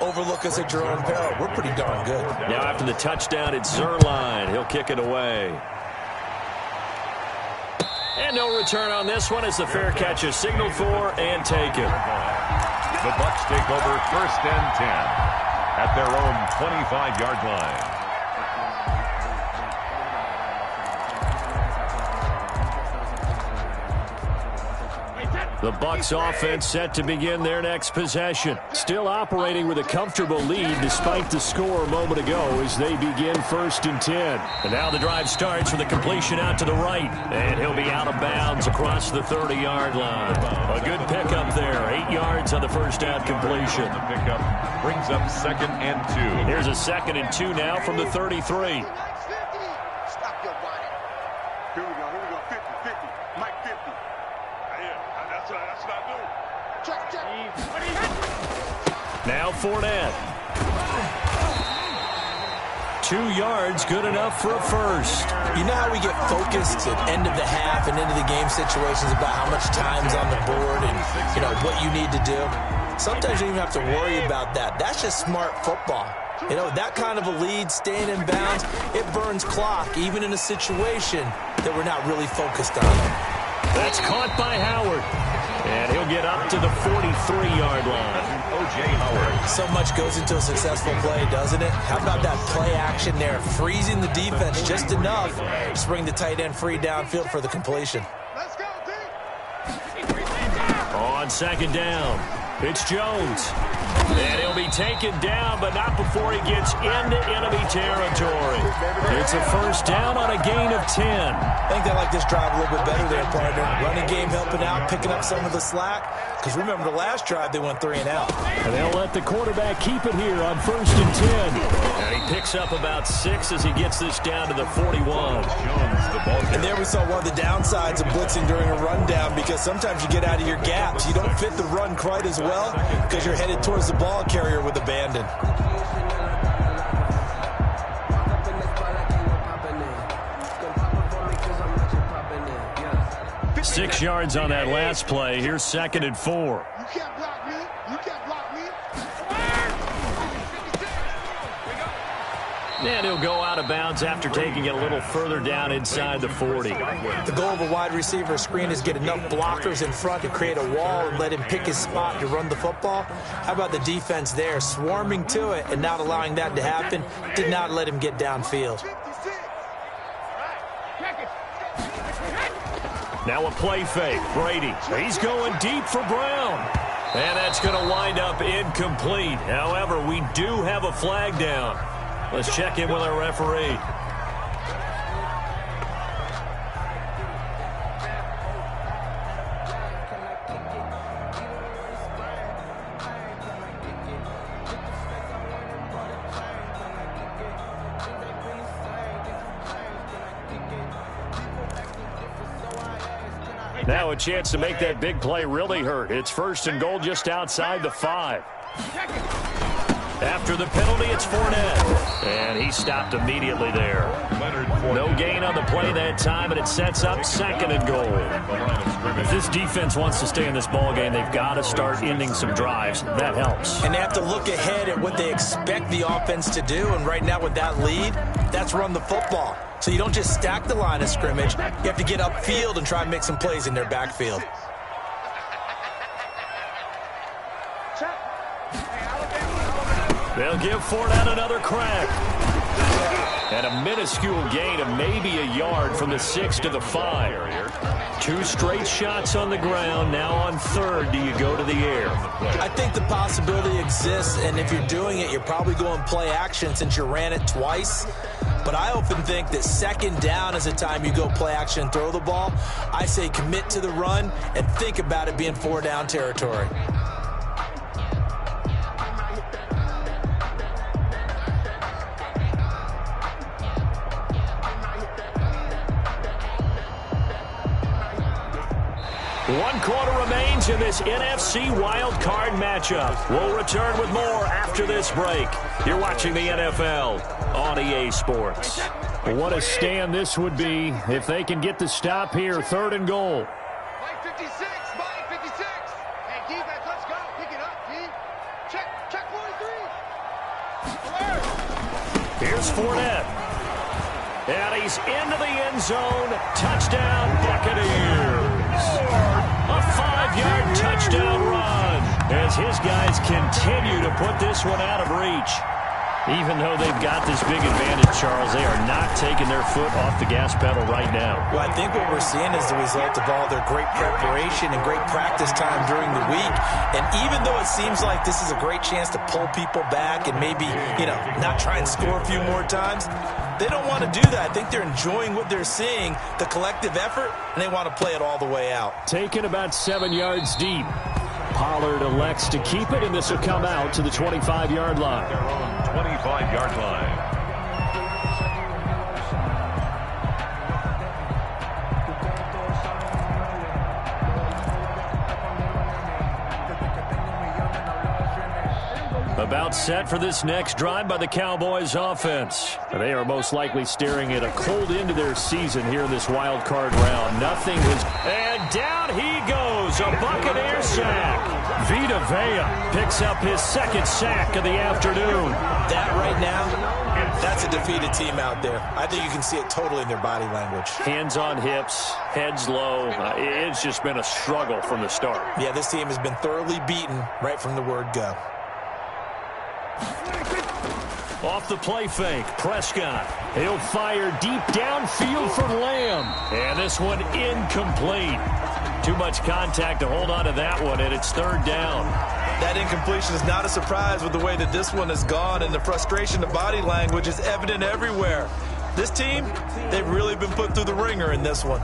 Overlook us at your own peril. We're pretty darn good. Now after the touchdown, it's Zerline. He'll kick it away. And no return on this one as the fair catch is signaled for and taken. The Bucs take over 1st and 10 at their own 25-yard line. The Bucs offense set to begin their next possession. Still operating with a comfortable lead despite the score a moment ago as they begin 1st and 10. And now the drive starts with a completion out to the right. And he'll be out of bounds across the 30-yard line. A good pickup there. 8 yards on the first down completion. The pickup brings up 2nd and 2. Here's a 2nd and 2 now from the 33. Stop your whining. Here we go, 50, 50. Mike 50. That's what I do. Check. Now Fournette. 2 yards, good enough for a first. You know how we get focused at end of the half and into the game situations about how much time's on the board and, you know, what you need to do? Sometimes you don't even have to worry about that. That's just smart football. You know, that kind of a lead, staying in bounds, it burns clock, even in a situation that we're not really focused on. That's caught by Howard. And he'll get up to the 43-yard line. O.J. Howard. So much goes into a successful play, doesn't it? How about that play action there? Freezing the defense just enough to bring the tight end free downfield for the completion. Let's go, team. On 2nd down, it's Jones. And he'll be taken down, but not before he gets into enemy territory. It's a first down on a gain of 10. I think they like this drive a little bit better there, partner. Running game helping out, picking up some of the slack. Because remember, the last drive, they went 3 and out. And they'll let the quarterback keep it here on 1st and 10. And he picks up about 6 as he gets this down to the 41. Jones, the ball carrier. And there we saw one of the downsides of blitzing during a rundown, because sometimes you get out of your gaps. You don't fit the run quite as well because you're headed towards the ball carrier with abandon. Yeah. 6 yards on that last play. Here's 2nd and 4. You can't block me. You can't block me. And he'll go out of bounds after taking it a little further down inside the 40. The goal of a wide receiver screen is get enough blockers in front to create a wall and let him pick his spot to run the football. How about the defense there, swarming to it and not allowing that to happen? Did not let him get downfield. Now a play fake. Brady. He's going deep for Brown. And that's going to wind up incomplete. However, we do have a flag down. Let's check in with our referee. Now a chance to make that big play really hurt. It's 1st and goal just outside the 5. After the penalty, it's Fournette. And he stopped immediately there. No gain on the play that time, and it sets up 2nd and goal. If this defense wants to stay in this ballgame, they've got to start ending some drives. That helps. And they have to look ahead at what they expect the offense to do. And right now with that lead, That's run the football. So you don't just stack the line of scrimmage. You have to get upfield and try and make some plays in their backfield. They'll give Fournette another crack. And a minuscule gain of maybe a yard from the 6 to the 5. 2 straight shots on the ground. Now on third, do you go to the air? I think the possibility exists, and if you're doing it, you're probably going play action since you ran it twice. But I often think that second down is the time you go play action and throw the ball. I say commit to the run and think about it being 4 down territory. One quarter remains in this NFC wild card matchup. We'll return with more after this break. You're watching the NFL on EA Sports. What a stand this would be if they can get the stop here, 3rd and goal. Mike 56, Mike 56. Hey, defense, let's go. Pick it up, D. Check 43. Alert. Here's Fournette. And he's into the end zone. Touchdown, Buccaneers. A 5-yard touchdown run as his guys continue to put this one out of reach. Even though they've got this big advantage, Charles, they are not taking their foot off the gas pedal right now. Well, I think what we're seeing is the result of all their great preparation and great practice time during the week. And even though it seems like this is a great chance to pull people back and maybe, not try and score a few more times, they don't want to do that. I think they're enjoying what they're seeing, the collective effort, and they want to play it all the way out. Taken about 7 yards deep. Pollard elects to keep it, and this will come out to the 25-yard line. Their own 25-yard line. About set for this next drive by the Cowboys offense. They are most likely staring at a cold end to their season here in this wild card round. Nothing was... And down he goes. A Buccaneer sack. Vita Vea picks up his 2nd sack of the afternoon. That right now, that's a defeated team out there. I think you can see it totally in their body language. Hands on hips, heads low. It's just been a struggle from the start. Yeah, this team has been thoroughly beaten right from the word go. Off the play fake, Prescott. He'll fire deep downfield for Lamb. And this one incomplete. Too much contact to hold on to that one, and it's 3rd down. That incompletion is not a surprise with the way that this one has gone, and the frustration of body language is evident everywhere. This team, they've really been put through the ringer in this one.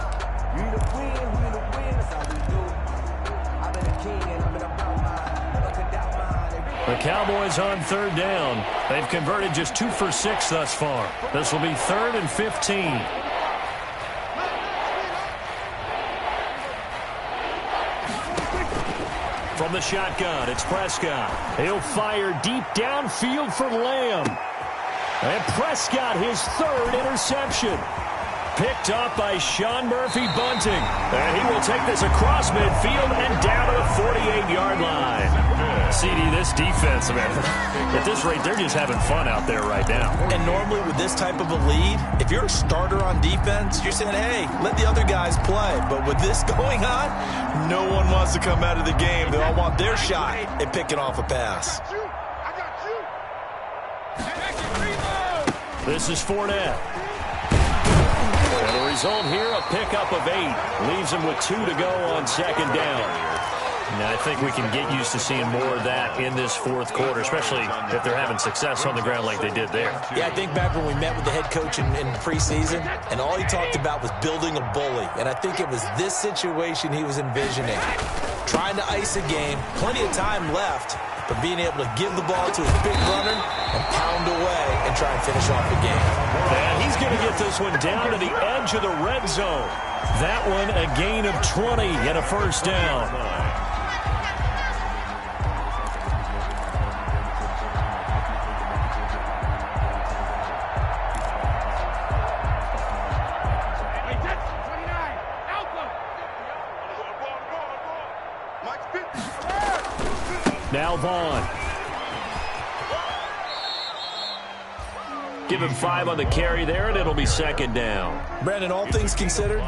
The Cowboys on 3rd down. They've converted just 2 for 6 thus far. This will be 3rd and 15. From the shotgun, it's Prescott. He'll fire deep downfield for Lamb. And Prescott, his 3rd interception. Picked up by Sean Murphy-Bunting. And he will take this across midfield and down to the 48-yard line. CD, this defense, man, at this rate, they're just having fun out there right now. And normally with this type of a lead, if you're a starter on defense, you're saying, hey, let the other guys play. But with this going on, no one wants to come out of the game. They all want their shot at picking off a pass. This is Fournette. And the result here, a pickup of 8. Leaves him with 2 to go on 2nd down. Now, I think we can get used to seeing more of that in this 4th quarter, especially if they're having success on the ground like they did there. Yeah, I think back when we met with the head coach in preseason, and all he talked about was building a bully. And I think it was this situation he was envisioning. Trying to ice a game, plenty of time left, but being able to give the ball to his big runner and pound away and try and finish off the game. And he's going to get this one down to the edge of the red zone. That one a gain of 20 and a 1st down. Now Vaughn. Give him 5 on the carry there, and it'll be second down. Brandon, all things considered,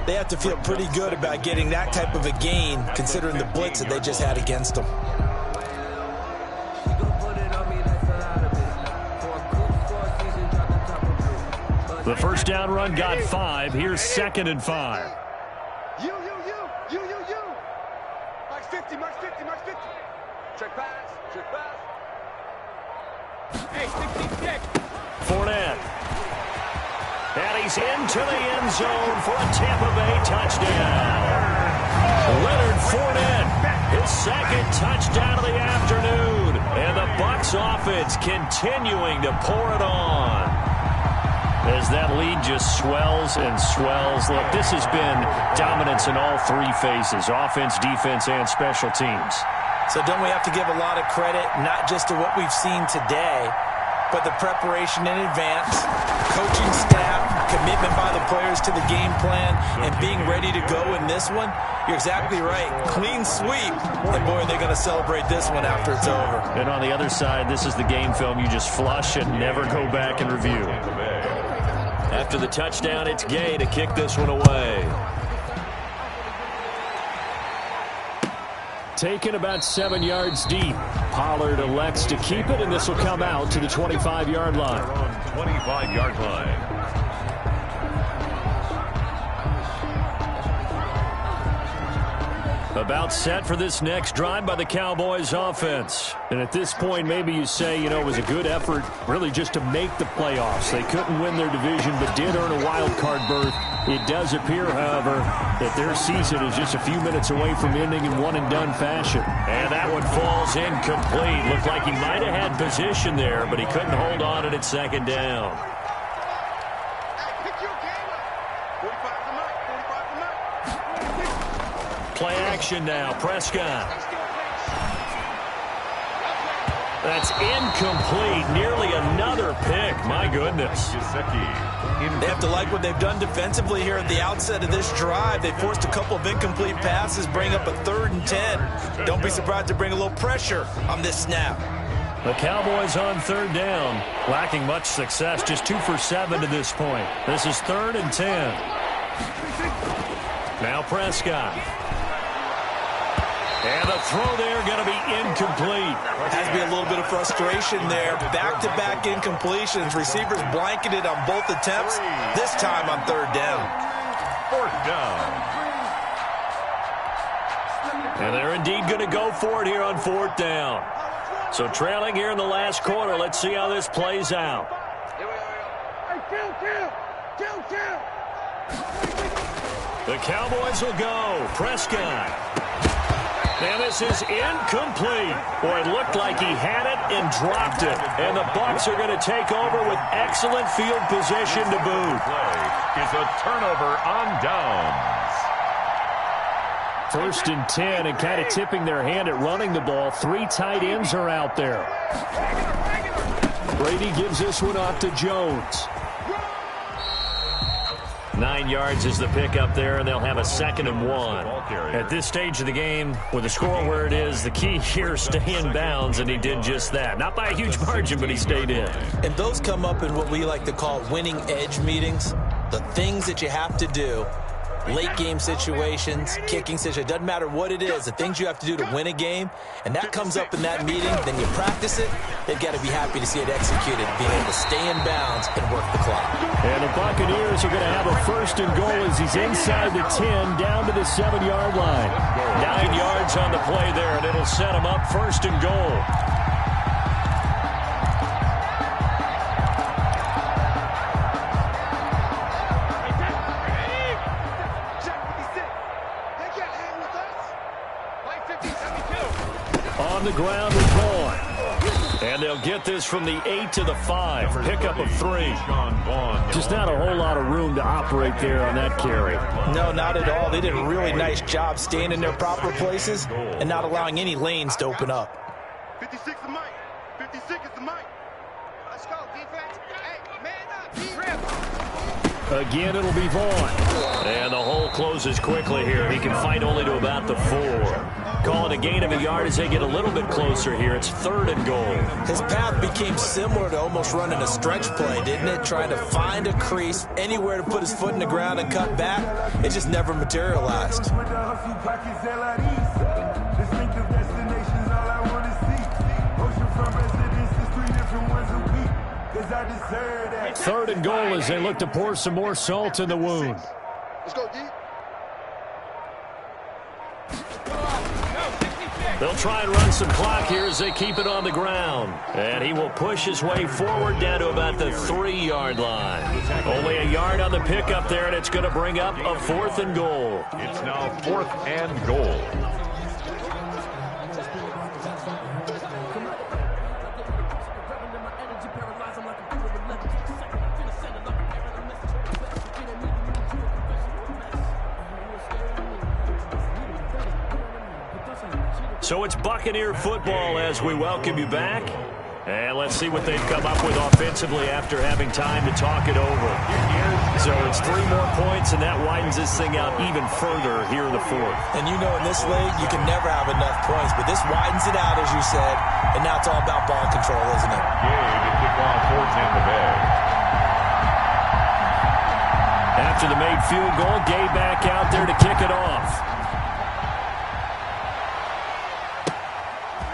they have to feel pretty good about getting that type of a gain, considering the blitz that they just had against them. The first down run got 5. Here's 2nd and 5. You. Max 50. Check pass. Hey, 66. Fournette. And he's into the end zone for a Tampa Bay touchdown. Leonard Fournette, his 2nd touchdown of the afternoon. And the Bucs offense continuing to pour it on. As that lead just swells and swells. Look, this has been dominance in all 3 phases, offense, defense, and special teams. So don't we have to give a lot of credit, not just to what we've seen today, but the preparation in advance, coaching staff, commitment by the players to the game plan, and being ready to go in this one? You're exactly right. Clean sweep. And, boy, they're going to celebrate this one after it's over. And on the other side, this is the game film you just flush and never go back and review. After the touchdown, it's Gay to kick this one away. Taken about 7 yards deep. Pollard elects to keep it, and this will come out to the 25-yard line. 25-yard line. About set for this next drive by the Cowboys offense. And at this point, maybe you say, it was a good effort really just to make the playoffs. They couldn't win their division, but did earn a wild card berth. It does appear, however, that their season is just a few minutes away from ending in one-and-done fashion. And that one falls incomplete. Looked like he might have had position there, but he couldn't hold on at 2nd down. Play action now. Prescott. That's incomplete. Nearly another pick. My goodness. They have to like what they've done defensively here at the outset of this drive. They forced a couple of incomplete passes, bring up a 3rd and 10. Don't be surprised to bring a little pressure on this snap. The Cowboys on 3rd down. Lacking much success. Just 2 for 7 to this point. This is 3rd and 10. Now Prescott. And the throw there going to be incomplete. Has to be a little bit of frustration there. Back-to-back incompletions. Receivers blanketed on both attempts. This time on 3rd down. 4th down. And they're indeed going to go for it here on 4th down. So trailing here in the last quarter. Let's see how this plays out. The Cowboys will go. Prescott. And this is incomplete. Boy, it looked like he had it and dropped it. And the Bucs are going to take over with excellent field position to boot. Is a turnover on downs. 1st and 10, and kind of tipping their hand at running the ball. 3 tight ends are out there. Brady gives this one off to Jones. 9 yards is the pickup there, and they'll have a 2nd and 1. At this stage of the game, with the score where it is, the key here is stay in bounds, and he did just that. Not by a huge margin, but he stayed in. And those come up in what we like to call winning edge meetings. The things that you have to do. Late game situations, kicking situations, doesn't matter what it is, the things you have to do to win a game, and that comes up in that meeting, then you practice it, they've got to be happy to see it executed, being able to stay in bounds and work the clock. And the Buccaneers are going to have a 1st and goal as he's inside the 10, down to the 7-yard line. 9 yards on the play there, and it'll set him up 1st and goal. On the ground with Vaughn. And they'll get this from the 8 to the 5. Pickup of 3. Just not a whole lot of room to operate there on that carry. No, not at all. They did a really nice job staying in their proper places and not allowing any lanes to open up. 56 the mic. 56 is the mic. Let's go, defense. Hey, man up. Again, it'll be Vaughn. And the hole closes quickly here. He can fight only to about the 4. Call it a gain of a yard as they get a little bit closer here. It's 3rd and goal. His path became similar to almost running a stretch play, didn't it? Trying to find a crease, anywhere to put his foot in the ground and cut back. It just never materialized. 3rd and goal as they look to pour some more salt in the wound. Let's go, D. They'll try and run some clock here as they keep it on the ground. And he will push his way forward down to about the 3-yard line. Only a yard on the pickup there, and it's going to bring up a 4th and goal. It's now 4th and goal. So it's Buccaneer football as we welcome you back. And let's see what they've come up with offensively after having time to talk it over. So it's 3 more points, and that widens this thing out even further here in the 4th. And you know in this league, you can never have enough points, but this widens it out, as you said, and now it's all about ball control, isn't it? Gabe to kick off for Tampa Bay. After the made field goal, Gabe back out there to kick it off.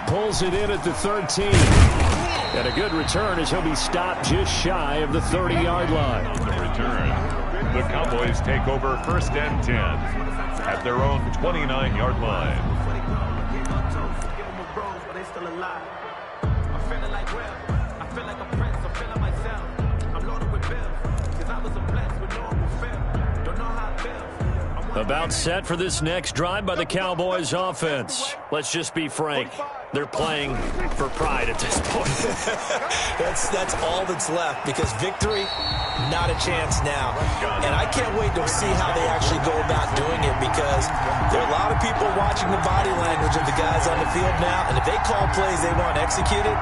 Pulls it in at the 13. And a good return as he'll be stopped just shy of the 30-yard line. On the return, the Cowboys take over 1st and 10 at their own 29-yard line. About set for this next drive by the Cowboys offense. Let's just be frank. They're playing for pride at this point. That's all that's left, because victory, not a chance now. And I can't wait to see how they actually go about doing it, because there are a lot of people watching the body language of the guys on the field now, and if they call plays they want executed,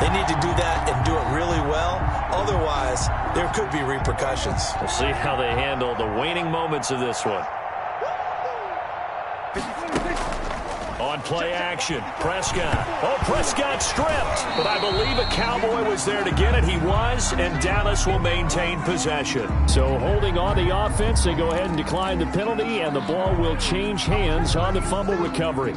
they need to do that and do it really well. Otherwise, there could be repercussions. We'll see how they handle the waning moments of this one. On play action, Prescott. Oh, Prescott stripped. But I believe a Cowboy was there to get it. He was, and Dallas will maintain possession. So holding on the offense, they go ahead and decline the penalty, and the ball will change hands on the fumble recovery.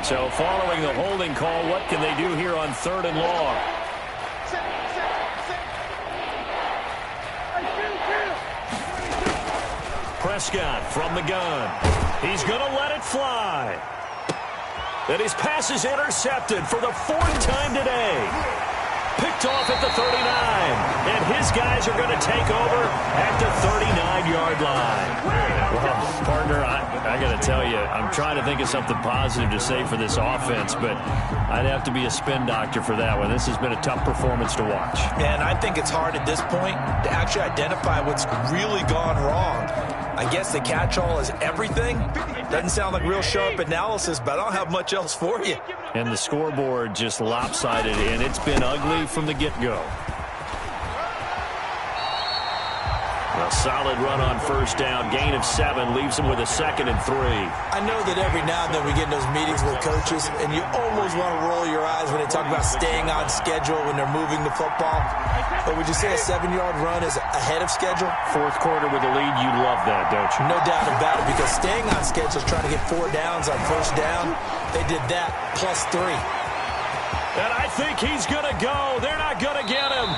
So following the holding call, what can they do here on 3rd and long? Prescott from the gun. He's going to let it fly. And his pass is intercepted for the 4th time today. Picked off at the 39. And his guys are going to take over at the 39-yard line. Well, partner, I got to tell you, I'm trying to think of something positive to say for this offense, but I'd have to be a spin doctor for that one. This has been a tough performance to watch. Man, I think it's hard at this point to actually identify what's really gone wrong. I guess the catch-all is everything. Doesn't sound like real sharp analysis, but I don't have much else for you. And the scoreboard just lopsided, and it's been ugly from the get-go. A solid run on 1st down. Gain of 7 leaves him with a 2nd and 3. I know that every now and then we get in those meetings with coaches, and you almost want to roll your eyes when they talk about staying on schedule when they're moving the football. But would you say a 7-yard run is ahead of schedule? 4th quarter with a lead, you love that, don't you? No doubt about it, because staying on schedule is trying to get 4 downs on 1st down. They did that plus 3. And I think he's going to go. They're not going to get him.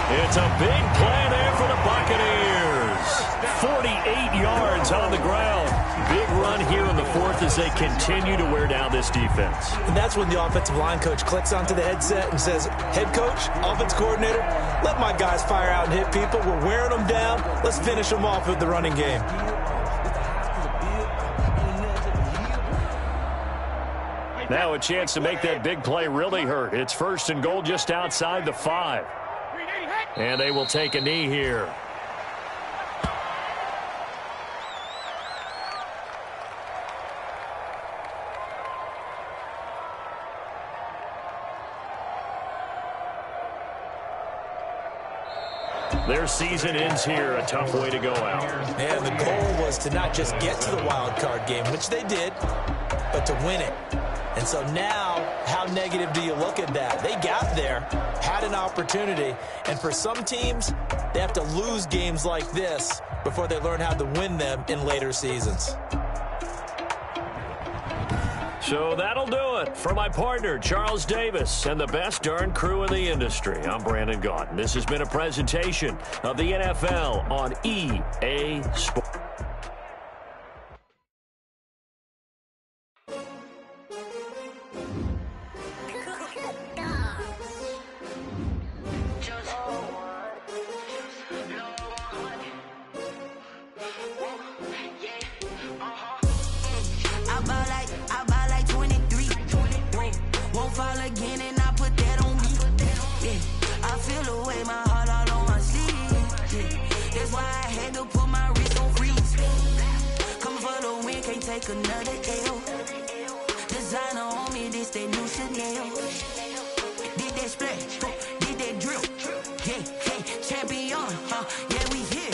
It's a big play there for the Buccaneers. 48 yards on the ground. Big run here in the 4th as they continue to wear down this defense. And that's when the offensive line coach clicks onto the headset and says, head coach, offense coordinator, let my guys fire out and hit people. We're wearing them down. Let's finish them off with the running game. Now a chance to make that big play really hurt. It's 1st and goal just outside the 5. And they will take a knee here. Their season ends here. A tough way to go out. And the goal was to not just get to the wild card game, which they did, but to win it. And so now, how negative do you look at that? They got there, had an opportunity, and for some teams, they have to lose games like this before they learn how to win them in later seasons. So that'll do it for my partner, Charles Davis, and the best darn crew in the industry. I'm Brandon Gaudin. This has been a presentation of the NFL on EA Sports. Another L. Designer on me, this that new Chanel. Did that splash, did that drill. Yeah, champion, yeah, we here.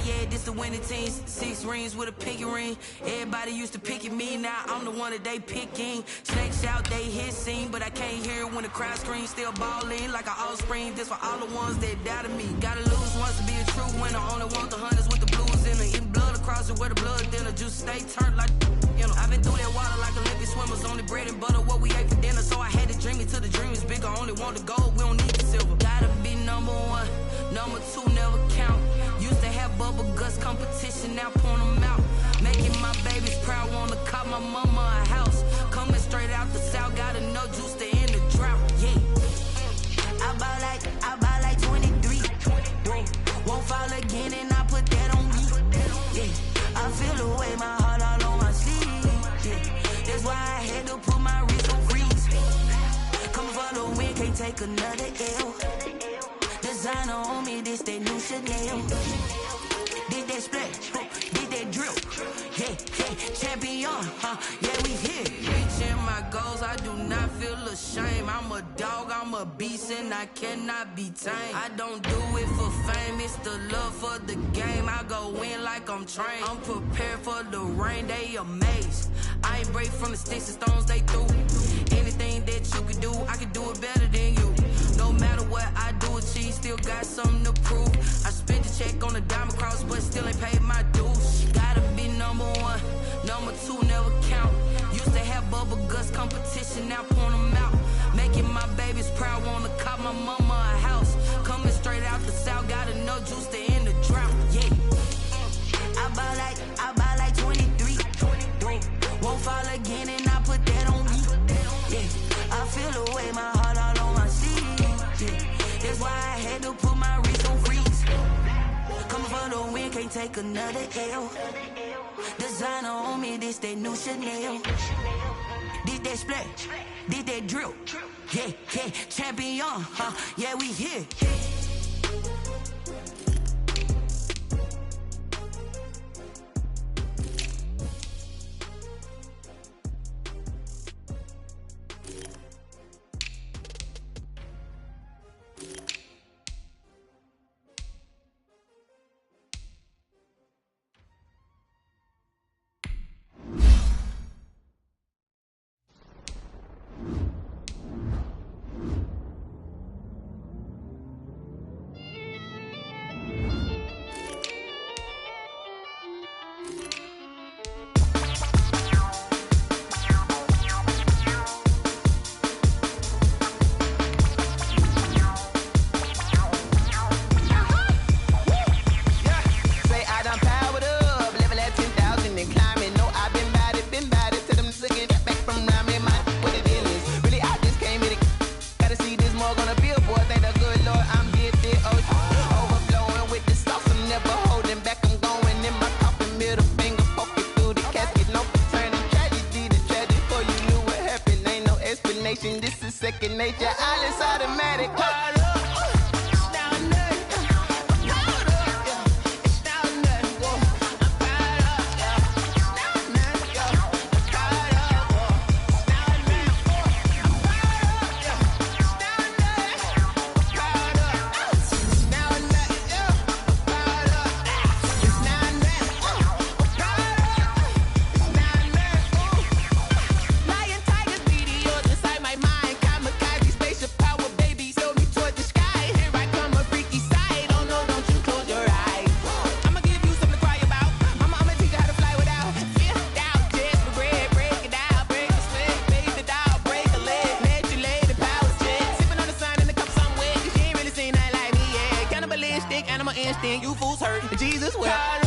Yeah, this the winning team. 6 rings with a pinky ring. Everybody used to pick at me, now I'm the one that they picking. Snakes out, they hit scene, but I can't hear it when the crowd screams. Still balling like an offspring. This for all the ones that doubted me. Gotta lose once to be a true winner. Only want the hunters with the blues in it. Eating blood across it where the blood dinner. Juice stay turned like, you know. I've been through that water like Olympic swimmers. Only bread and butter, what we ate for dinner. So I had to dream it till the dream is bigger. Only want the gold, we don't need the silver. Gotta be number 1, number 2 never count. Used to have bubble guts competition, now point them out. Making my babies proud, wanna cop my mama a house. Coming straight out the south, gotta know juice to end the drought. Yeah, I buy like 23. Won't fall again and I put that on me. Yeah, I feel the way, my heart all on my sleeve. Yeah, that's why I had to put my wrist on freeze. Come for the win, can't take another L. Designer on me, this that new Chanel. Did that splash, did that drill. Yeah, champion, yeah, we here. Reaching my goals, I do not feel ashamed. I'm a dog, I'm a beast, and I cannot be tamed. I don't do it for fame, it's the love for the game. I go in like I'm trained. I'm prepared for the rain, they amazed. I ain't break from the sticks and stones they threw. Anything that you can do, I can do it better than you. No matter what I do, achieve, still got something to prove. I spent the check on the diamond cross, but still ain't paid my dues. Gotta be number 1, number 2 never count. Used to have bubble guts competition, now point them out. Making my babies proud, wanna cop my mama a house. Coming straight out the south, gotta know juice to end the drought. Yeah, I buy like 23. Won't fall again and I put that on me. Yeah, I feel the way, my heart all on my sleeve. Yeah, that's why I had to put my wrist on freeze. Coming for the win, can't take another L. Designer on me, this that new Chanel. Did that splash, did that drill. Yeah, champion, yeah, we here. This is second nature, all is automatic. Down there. then you fools hurt. Jesus wept.